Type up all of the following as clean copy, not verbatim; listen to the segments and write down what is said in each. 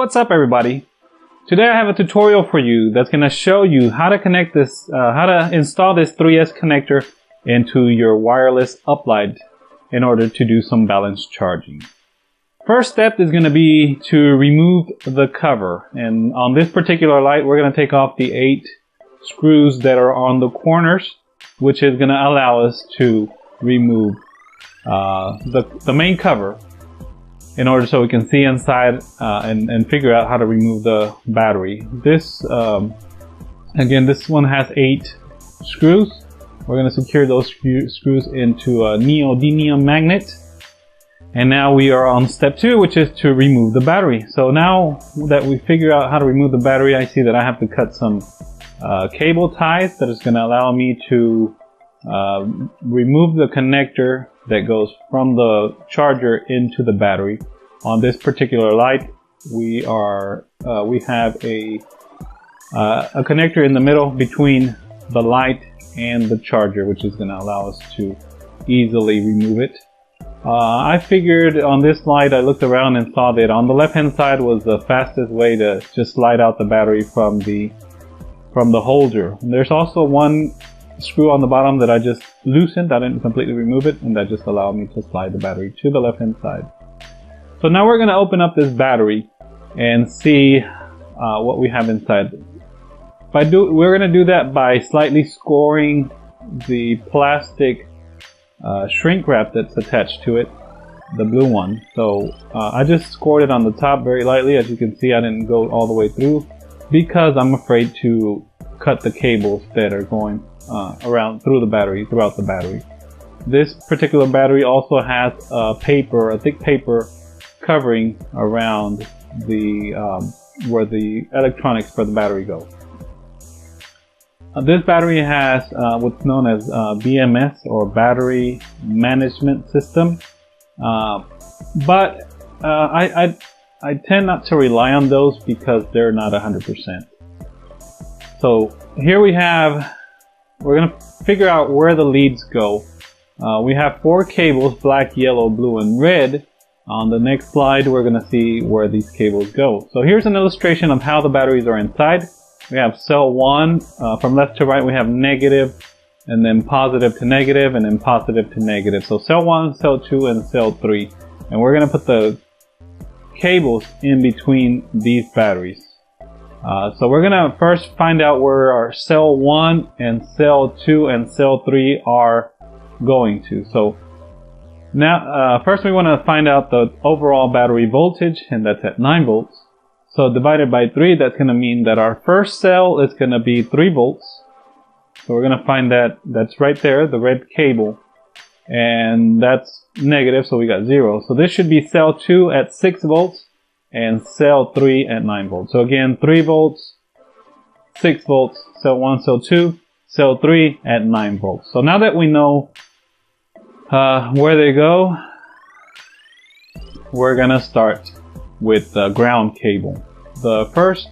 what's up everybody? Today I have a tutorial for you that's going to show you how to connect this, how to install this 3S connector into your wireless uplight in order to do some balance charging. First step is going to be to remove the cover, and on this particular light we're going to take off the 8 screws that are on the corners, which is going to allow us to remove the main cover in order so we can see inside and figure out how to remove the battery. This again, this one has 8 screws. We're going to secure those screws into a neodymium magnet. And now we are on step 2, which is to remove the battery. So now that we figure out how to remove the battery, I see that I have to cut some cable ties that is going to allow me to remove the connector that goes from the charger into the battery. On this particular light, we have a connector in the middle between the light and the charger, which is going to allow us to easily remove it. I figured on this light, I looked around and saw that on the left hand side was the fastest way to just slide out the battery from the holder. And there's also one screw on the bottom that I just loosened. I didn't completely remove it, and that just allowed me to slide the battery to the left hand side. So now we're going to open up this battery and see what we have inside. We're going to do that by slightly scoring the plastic shrink wrap that's attached to it, the blue one. So I just scored it on the top very lightly. As you can see, I didn't go all the way through because I'm afraid to cut the cables that are going around throughout the battery. This particular battery also has a thick paper covering around the where the electronics for the battery go. This battery has what's known as BMS, or Battery Management System, but I tend not to rely on those because they're not 100%. So here we're going to figure out where the leads go. We have 4 cables, black, yellow, blue, and red. On the next slide, we're going to see where these cables go. So here's an illustration of how the batteries are inside. We have cell 1, from left to right we have negative, and then positive to negative, and then positive to negative. So cell 1, cell 2, and cell 3. And we're going to put the cables in between these batteries. So we're going to first find out where our cell 1 and cell 2 and cell 3 are going to. So now first we want to find out the overall battery voltage, and that's at 9 volts. So divided by 3, that's going to mean that our first cell is going to be 3 volts. So we're going to find that that's right there, the red cable. And that's negative, so we got 0. So this should be cell 2 at 6 volts and cell 3 at 9 volts. So again, 3 volts, 6 volts, cell 1, cell 2, cell 3 at 9 volts. So now that we know where they go, we're going to start with the ground cable. The first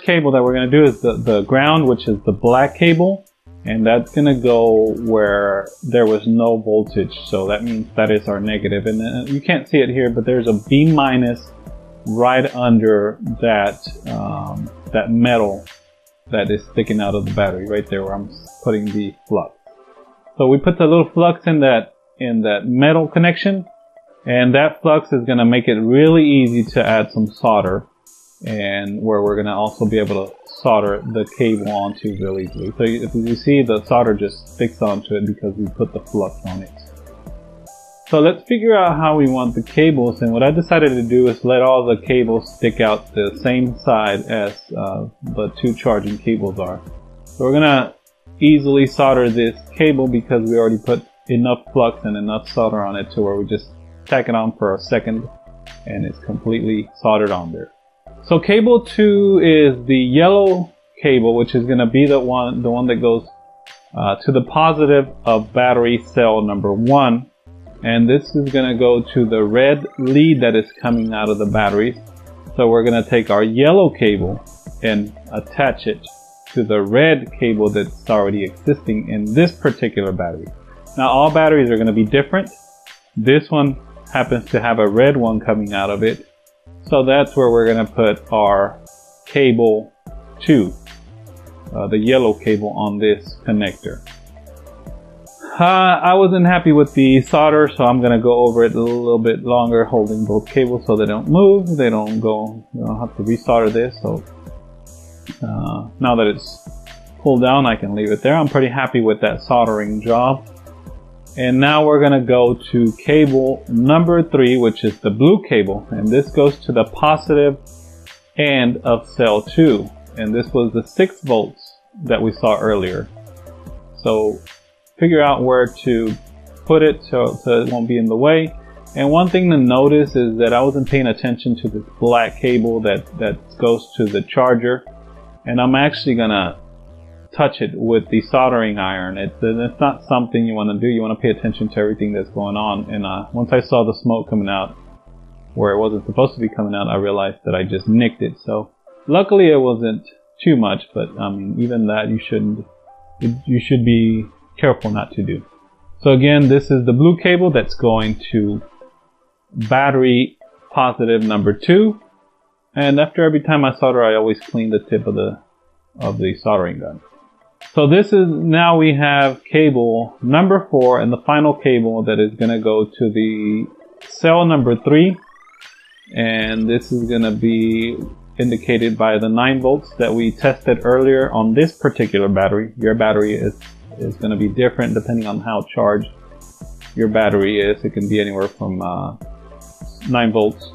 cable that we're going to do is the ground, which is the black cable, and that's going to go where there was no voltage. So that means that is our negative, and you can't see it here, but there's a B minus right under that that metal that is sticking out of the battery, right there where I'm putting the flux. So we put the little flux in that metal connection, and that flux is going to make it really easy to add some solder, and where we're going to also be able to solder the cable onto really easily. So if you see, the solder just sticks onto it because we put the flux on it. So let's figure out how we want the cables, and what I decided to do is let all the cables stick out the same side as the 2 charging cables are. So we're going to easily solder this cable because we already put enough flux and enough solder on it to where we just tack it on for a second and it's completely soldered on there. So cable 2 is the yellow cable, which is going to be the one that goes to the positive of battery cell number 1, and this is going to go to the red lead that is coming out of the batteries. So we're going to take our yellow cable and attach it to the red cable that's already existing in this particular battery. Now all batteries are going to be different. This one happens to have a red one coming out of it, So that's where we're going to put our cable 2, the yellow cable on this connector. I wasn't happy with the solder, so I'm going to go over it a little bit longer, holding both cables so they don't move, they don't go, you don't have to resolder this. So now that it's pulled down, I can leave it there. I'm pretty happy with that soldering job. And now we're going to go to cable number 3, which is the blue cable, and this goes to the positive end of cell 2, and this was the 6 volts that we saw earlier. So figure out where to put it so it won't be in the way. And one thing to notice is that I wasn't paying attention to this black cable that goes to the charger, and I'm actually gonna touch it with the soldering iron. It's not something you want to do. You want to pay attention to everything that's going on. And once I saw the smoke coming out where it wasn't supposed to be coming out, I realized that I just nicked it. So luckily it wasn't too much, but I mean, even that you should be careful not to do. So again, this is the blue cable that's going to battery positive number 2. And after every time I solder, I always clean the tip of the soldering gun. So this is, now we have cable number 4 and the final cable that is going to go to the cell number 3. And this is going to be indicated by the 9 volts that we tested earlier on this particular battery. Your battery is going to be different depending on how charged your battery is. It can be anywhere from 9 volts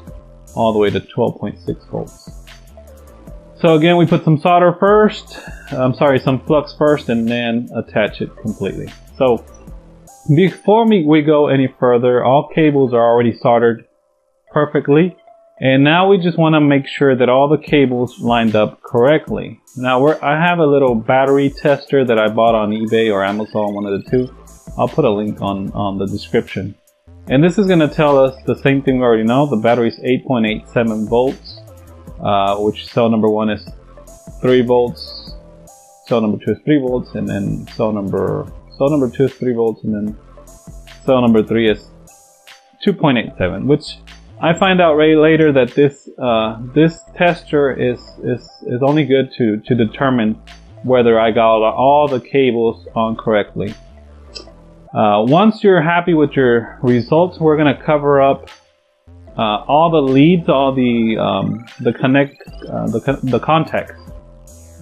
all the way to 12.6 volts. So again, we put some solder first, some flux first, and then attach it completely. So before we go any further, all cables are already soldered perfectly. And now we just want to make sure that all the cables lined up correctly. Now I have a little battery tester that I bought on eBay or Amazon, one of the two. I'll put a link on the description. And this is going to tell us the same thing we already know. The battery is 8.87 volts, which cell number 1 is 3 volts, cell number 2 is 3 volts, and then cell number 2 is 3 volts, and then cell number 3 is 2.87, which I find out later that this tester is only good to determine whether I got all the cables on correctly. Once you're happy with your results, we're going to cover up all the leads, all the contacts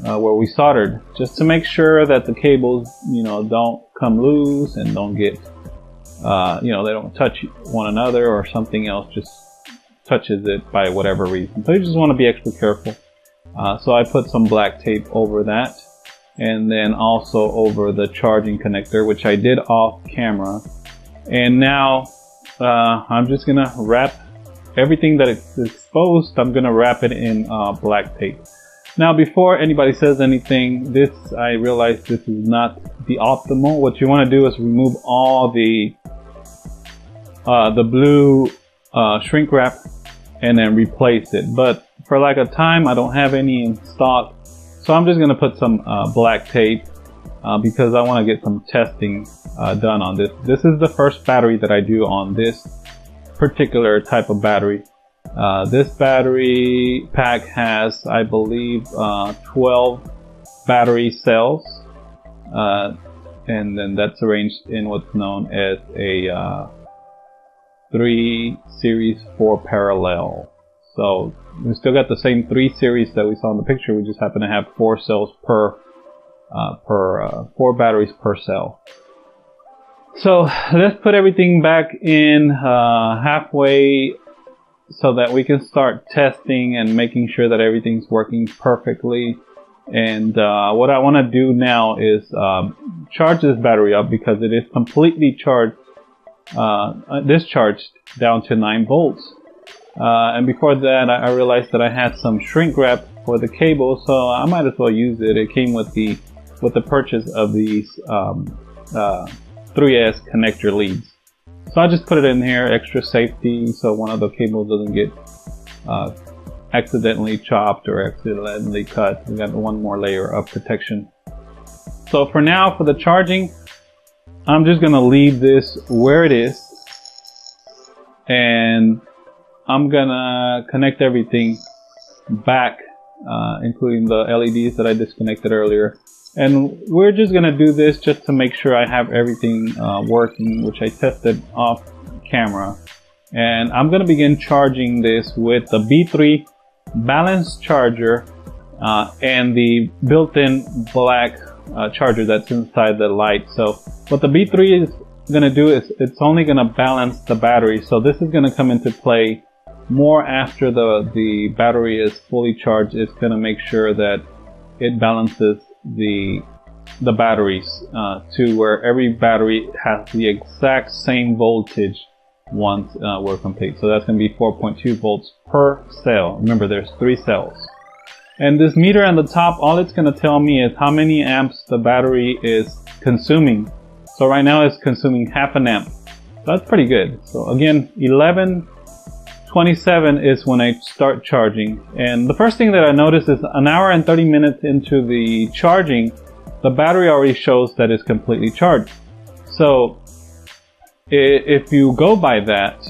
where we soldered, just to make sure that the cables, don't come loose and don't get, they don't touch one another or something else just touches it by whatever reason. So you just want to be extra careful. So I put some black tape over that, and then also over the charging connector, which I did off camera. And now I'm just gonna wrap everything that is exposed. I'm gonna wrap it in black tape. Now, before anybody says anything, I realize this is not the optimal. What you want to do is remove all the blue shrink wrap and then replace it. But for lack of time, I don't have any in stock, so I'm just going to put some black tape because I want to get some testing done on this. This is the first battery that I do on this particular type of battery. This battery pack has, I believe, 12 battery cells, and then that's arranged in what's known as a 3 series 4 parallel. So we still got the same 3 series that we saw in the picture. We just happen to have 4 cells per 4 batteries per cell. So let's put everything back in halfway so that we can start testing and making sure that everything's working perfectly. And what I want to do now is charge this battery up because it is completely charged, discharged down to 9 volts. And before that, I realized that I had some shrink wrap for the cable, so I might as well use it. It came with the purchase of these 3S connector leads. So I just put it in here, extra safety, so one of the cables doesn't get accidentally chopped or accidentally cut. We got one more layer of protection. So for now, for the charging, I'm just gonna leave this where it is, and I'm gonna connect everything back, including the LEDs that I disconnected earlier. And we're just gonna do this just to make sure I have everything working, which I tested off camera. And I'm gonna begin charging this with the B3 balanced charger and the built-in black charger that's inside the light. So what the B3 is gonna do is it's only gonna balance the battery. So this is gonna come into play more after the battery is fully charged. It's gonna make sure that it balances the batteries to where every battery has the exact same voltage once we're complete. So that's going to be 4.2 volts per cell. Remember, there's 3 cells. And this meter on the top, all it's going to tell me is how many amps the battery is consuming. So right now it's consuming half an amp. So that's pretty good. So again, 11:27 is when I start charging. And the first thing that I noticed is an hour and 30 minutes into the charging, the battery already shows that it's completely charged. So if you go by that,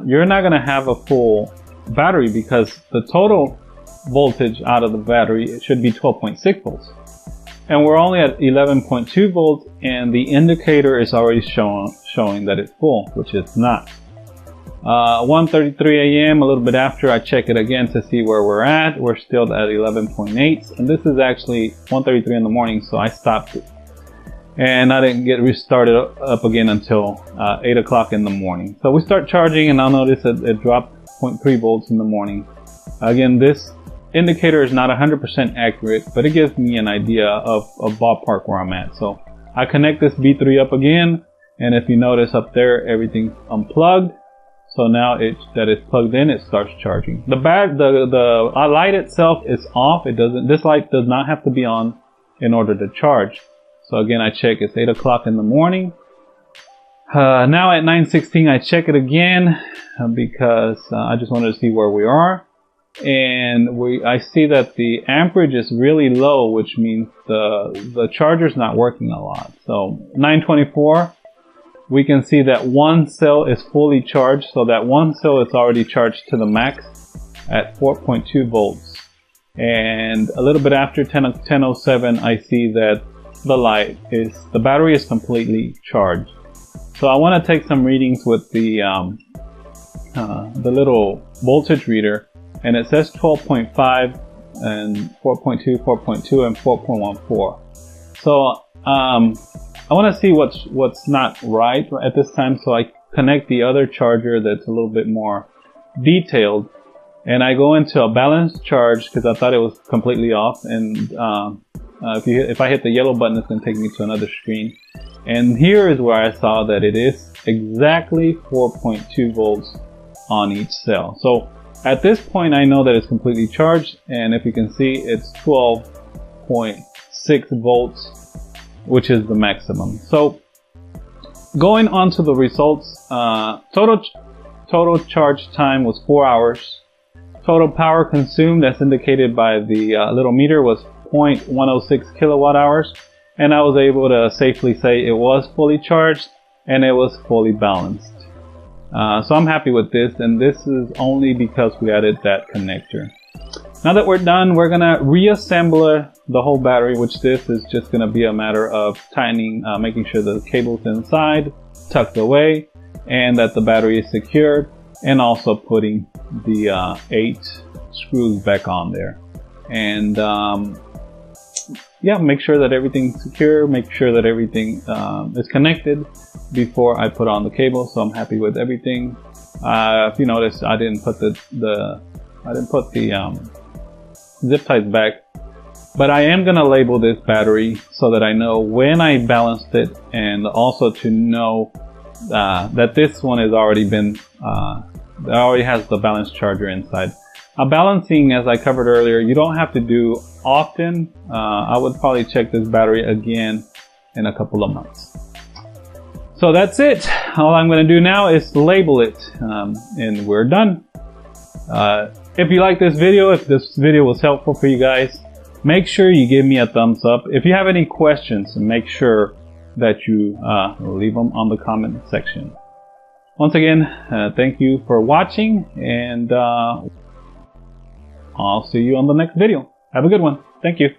you're not going to have a full battery because the total voltage out of the battery, it should be 12.6 volts. And we're only at 11.2 volts, and the indicator is already showing that it's full, which it's not. 1:33 a.m., a little bit after, I check it again to see where we're at. We're still at 11.8, and this is actually 1:33 in the morning, so I stopped it. And I didn't get restarted up again until 8 o'clock in the morning. So we start charging, and I'll notice that it dropped 0.3 volts in the morning. Again, this indicator is not 100% accurate, but it gives me an idea of a ballpark where I'm at. So I connect this B3 up again, and if you notice up there, everything's unplugged. So now that it's plugged in, it starts charging. The light itself is off. This light does not have to be on in order to charge. So again, I check, it's 8 o'clock in the morning. Now at 9:16, I check it again because I just wanted to see where we are. And I see that the amperage is really low, which means the charger's not working a lot. So 9:24, we can see that one cell is fully charged. So that one cell is already charged to the max at 4.2 volts. And a little bit after 10:07, I see that the battery is completely charged. So I want to take some readings with the little voltage reader, and it says 12.5 and 4.2, 4.2, and 4.14. So I want to see what's not right at this time. So I connect the other charger that's a little bit more detailed, and I go into a balanced charge because I thought it was completely off. And if I hit the yellow button, it's going to take me to another screen. And here is where I saw that it is exactly 4.2 volts on each cell. So at this point, I know that it's completely charged. And if you can see, it's 12.6 volts, which is the maximum. So going on to the results, total charge time was 4 hours. Total power consumed, as indicated by the little meter, was 0.106 kilowatt hours, and I was able to safely say it was fully charged and it was fully balanced. So I'm happy with this, and this is only because we added that connector. Now that we're done, we're gonna reassemble the whole battery, which this is just gonna be a matter of tightening, making sure the cable's inside, tucked away, and that the battery is secured, and also putting the 8 screws back on there. And yeah, make sure that everything's secure, make sure that everything is connected before I put on the cable. So I'm happy with everything. If you notice, I didn't put the zip ties back, but I am gonna label this battery so that I know when I balanced it, and also to know that this one has already been already has the balanced charger inside. Balancing, as I covered earlier, you don't have to do often. I would probably check this battery again in a couple of months. So that's it. All I'm going to do now is label it, and we're done. If you like this video, if this video was helpful for you guys, make sure you give me a thumbs up. If you have any questions, make sure that you leave them on the comment section. Once again, thank you for watching, and I'll see you on the next video. Have a good one. Thank you.